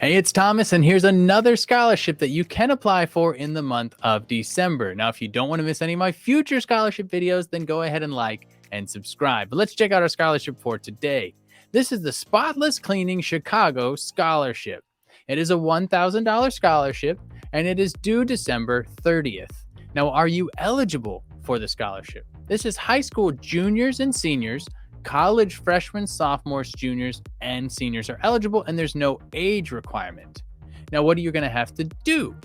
Hey, it's Thomas, and here's another scholarship that you can apply for in the month of December. Now, if you don't want to miss any of my future scholarship videos, then go ahead and like and subscribe. But let's check out our scholarship for today. This is the Spotless Cleaning Chicago Scholarship. It is a $1,000 scholarship, and it is due December 30th. Now, are you eligible for the scholarship? This is high school juniors and seniors. College freshmen, sophomores, juniors, and seniors are eligible, and there's no age requirement. Now, what are you going to have to do?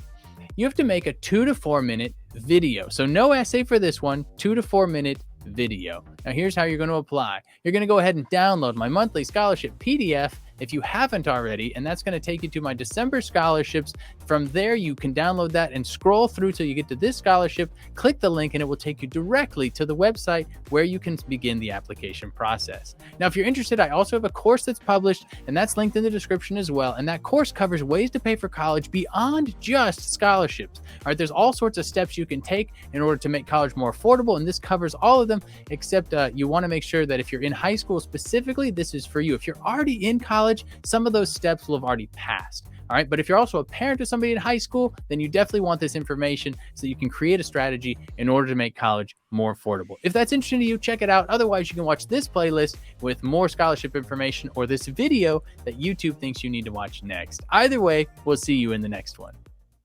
You have to make a 2 to 4 minute video. So no essay for this one, 2 to 4 minute video. Now, here's how you're going to apply. You're going to go ahead and download my monthly scholarship PDF if you haven't already, and that's going to take you to my December scholarships. From there, you can download that and scroll through till you get to this scholarship, click the link, and it will take you directly to the website where you can begin the application process. Now, if you're interested, I also have a course that's published, and that's linked in the description as well, and that course covers ways to pay for college beyond just scholarships. All right, there's all sorts of steps you can take in order to make college more affordable, and this covers all of them, except you want to make sure that if you're in high school specifically, this is for you. If you're already in college, some of those steps will have already passed. All right, but if you're also a parent of somebody in high school, then you definitely want this information so you can create a strategy in order to make college more affordable. If that's interesting to you, check it out. Otherwise, you can watch this playlist with more scholarship information or this video that YouTube thinks you need to watch next. Either way, we'll see you in the next one.